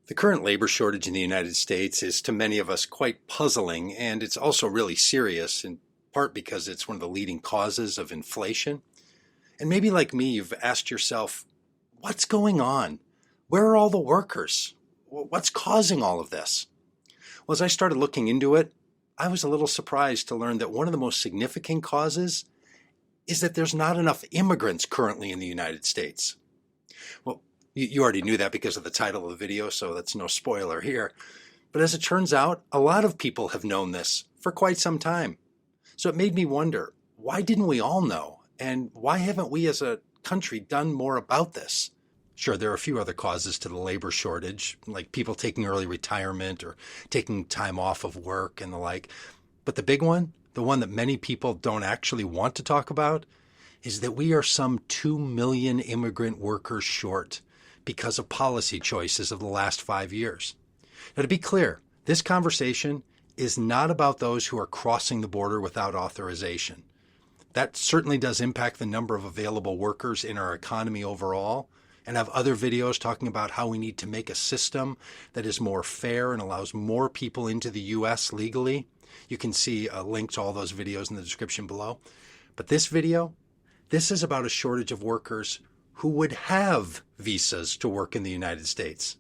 The current labor shortage in the United States is to many of us quite puzzling, and it's also really serious, in part because it's one of the leading causes of inflation. And maybe like me, you've asked yourself, what's going on? Where are all the workers? What's causing all of this? Well, as I started looking into it, I was a little surprised to learn that one of the most significant causes is that there's not enough immigrants currently in the United States. Well, you already knew that because of the title of the video, so that's no spoiler here. But as it turns out, a lot of people have known this for quite some time. So it made me wonder, why didn't we all know? And why haven't we as a country done more about this? Sure, there are a few other causes to the labor shortage, like people taking early retirement or taking time off of work and the like. But the big one, the one that many people don't actually want to talk about, is that we are some 2 million immigrant workers short because of policy choices of the last 5 years. Now, to be clear, this conversation is not about those who are crossing the border without authorization. That certainly does impact the number of available workers in our economy overall, and I have other videos talking about how we need to make a system that is more fair and allows more people into the U.S. legally. You can see a link to all those videos in the description below. But this video, this is about a shortage of workers who would have visas to work in the United States.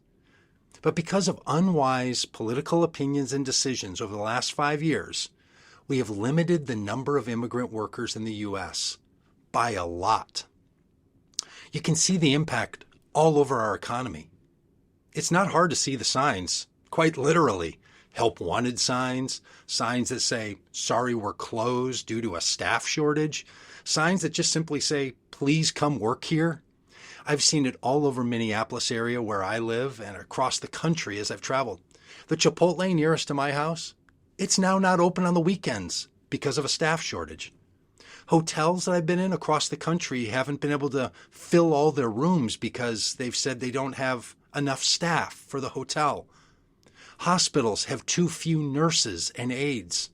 But because of unwise political opinions and decisions over the last 5 years, we have limited the number of immigrant workers in the U.S. by a lot. You can see the impact all over our economy. It's not hard to see the signs, quite literally. Help wanted signs, signs that say, sorry, we're closed due to a staff shortage, signs that just simply say, please come work here. I've seen it all over Minneapolis area where I live and across the country as I've traveled. The Chipotle nearest to my house, it's now not open on the weekends because of a staff shortage. Hotels that I've been in across the country haven't been able to fill all their rooms because they've said they don't have enough staff for the hotel. Hospitals have too few nurses and aides.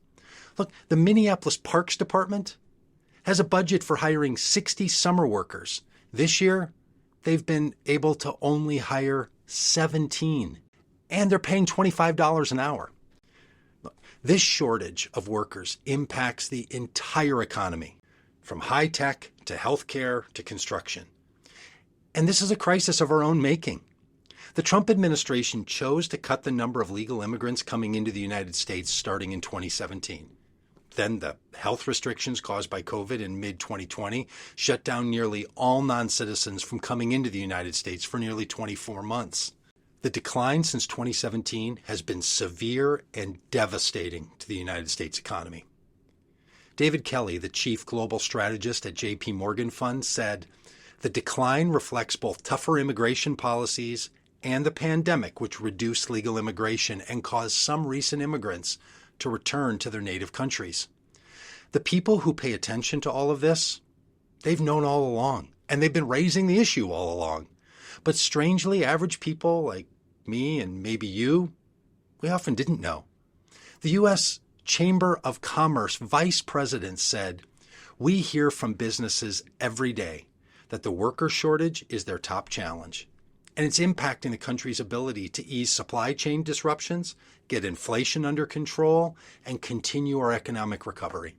Look, the Minneapolis Parks Department has a budget for hiring 60 summer workers. This year, they've been able to only hire 17, and they're paying $25 an hour. Look, this shortage of workers impacts the entire economy, from high tech to healthcare to construction. And this is a crisis of our own making. The Trump administration chose to cut the number of legal immigrants coming into the United States starting in 2017. Then the health restrictions caused by COVID in mid-2020 shut down nearly all non-citizens from coming into the United States for nearly 24 months. The decline since 2017 has been severe and devastating to the United States economy. David Kelly, the chief global strategist at J.P. Morgan Fund, said, "The decline reflects both tougher immigration policies and the pandemic, which reduced legal immigration and caused some recent immigrants to return to their native countries." The people who pay attention to all of this, they've known all along, and they've been raising the issue all along. But strangely, average people like me and maybe you, we often didn't know. The U.S. Chamber of Commerce vice president said, "We hear from businesses every day that the worker shortage is their top challenge, and it's impacting the country's ability to ease supply chain disruptions, get inflation under control, and continue our economic recovery.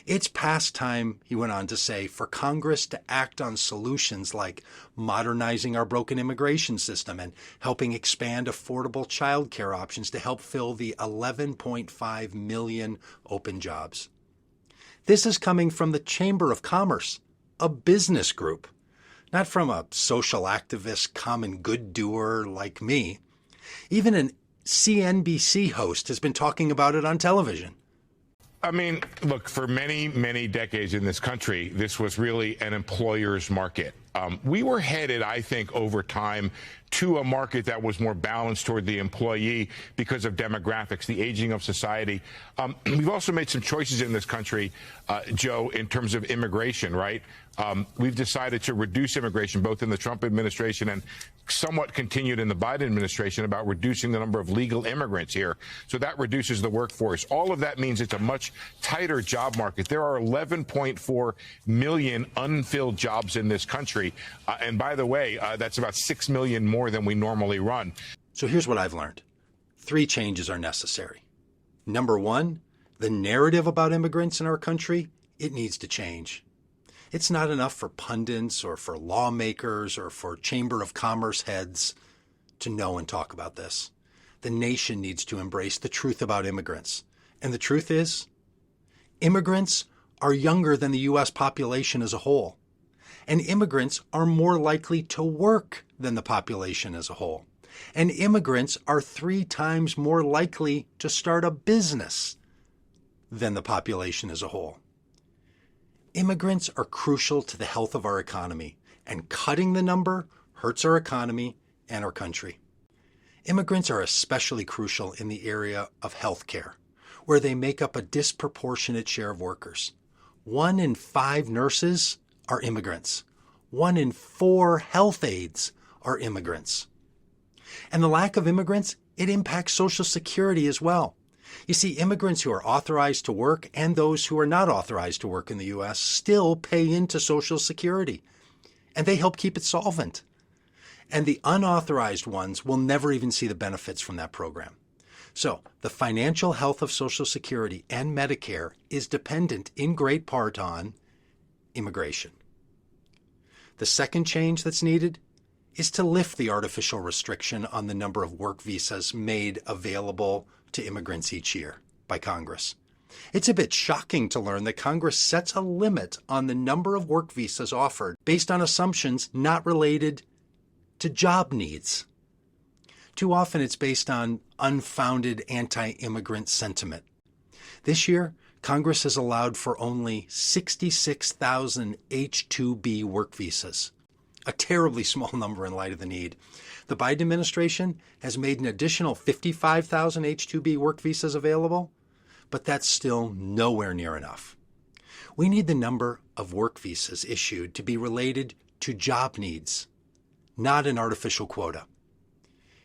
It's past time," he went on to say, "for Congress to act on solutions like modernizing our broken immigration system and helping expand affordable child care options to help fill the 11.5 million open jobs." This is coming from the Chamber of Commerce, a business group, not from a social activist, common good doer like me. Even an CNBC host has been talking about it on television. I mean, look, for many, many decades in this country, this was really an employer's market. We were headed, I think, over time to a market that was more balanced toward the employee because of demographics, the aging of society. We've also made some choices in this country, Joe, in terms of immigration, right? We've decided to reduce immigration, both in the Trump administration and somewhat continued in the Biden administration, about reducing the number of legal immigrants here. So that reduces the workforce. All of that means it's a much tighter job market. There are 11.4 million unfilled jobs in this country. And by the way, that's about 6 million more than we normally run. So here's what I've learned. 3 changes are necessary. Number 1, the narrative about immigrants in our country, it needs to change. It's not enough for pundits or for lawmakers or for Chamber of Commerce heads to know and talk about this. The nation needs to embrace the truth about immigrants. And the truth is, immigrants are younger than the U.S. population as a whole. And immigrants are more likely to work than the population as a whole. And immigrants are 3 times more likely to start a business than the population as a whole. Immigrants are crucial to the health of our economy, and cutting the number hurts our economy and our country. Immigrants are especially crucial in the area of healthcare, where they make up a disproportionate share of workers. 1 in 5 nurses are immigrants. 1 in 4 health aides are immigrants. And the lack of immigrants, it impacts Social Security as well. You see, immigrants who are authorized to work and those who are not authorized to work in the U.S. still pay into Social Security, and they help keep it solvent. And the unauthorized ones will never even see the benefits from that program. So the financial health of Social Security and Medicare is dependent in great part on immigration. The second change that's needed is to lift the artificial restriction on the number of work visas made available to immigrants each year by Congress. It's a bit shocking to learn that Congress sets a limit on the number of work visas offered based on assumptions not related to job needs. Too often it's based on unfounded anti-immigrant sentiment. This year, Congress has allowed for only 66,000 H-2B work visas, a terribly small number in light of the need. The Biden administration has made an additional 55,000 H-2B work visas available, but that's still nowhere near enough. We need the number of work visas issued to be related to job needs, not an artificial quota.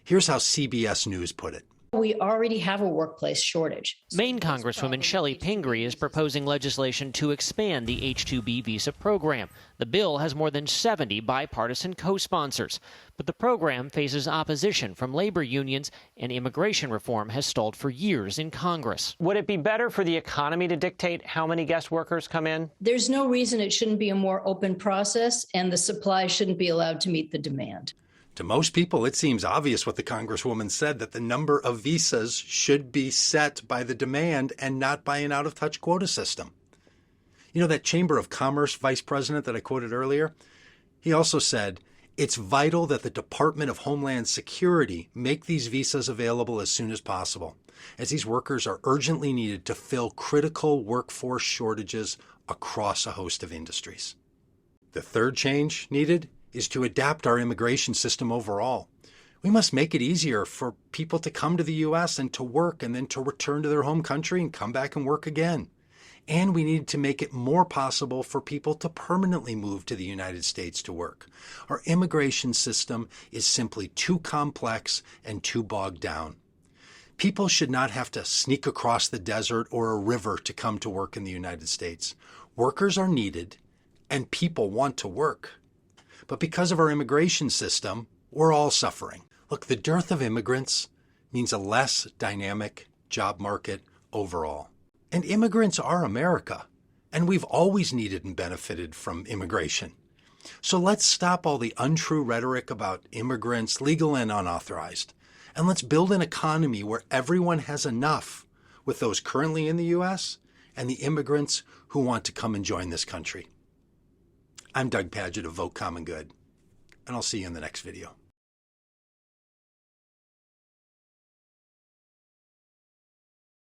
Here's how CBS News put it. We already have a workplace shortage. Maine Congresswoman Shelley Pingree is proposing legislation to expand the H-2B visa program. The bill has more than 70 bipartisan co-sponsors, but the program faces opposition from labor unions, and immigration reform has stalled for years in Congress. Would it be better for the economy to dictate how many guest workers come in? There's no reason it shouldn't be a more open process, and the supply shouldn't be allowed to meet the demand. To most people, it seems obvious what the Congresswoman said, that the number of visas should be set by the demand and not by an out-of-touch quota system. You know, that Chamber of Commerce vice president that I quoted earlier, he also said, it's vital that the Department of Homeland Security make these visas available as soon as possible, as these workers are urgently needed to fill critical workforce shortages across a host of industries. The third change needed is to adapt our immigration system overall. We must make it easier for people to come to the U.S. and to work and then to return to their home country and come back and work again. And we need to make it more possible for people to permanently move to the United States to work. Our immigration system is simply too complex and too bogged down. People should not have to sneak across the desert or a river to come to work in the United States. Workers are needed, and people want to work. But because of our immigration system, we're all suffering. Look, the dearth of immigrants means a less dynamic job market overall. And immigrants are America, and we've always needed and benefited from immigration. So let's stop all the untrue rhetoric about immigrants, legal and unauthorized, and let's build an economy where everyone has enough, with those currently in the U.S. and the immigrants who want to come and join this country. I'm Doug Padgett of Vote Common Good, and I'll see you in the next video.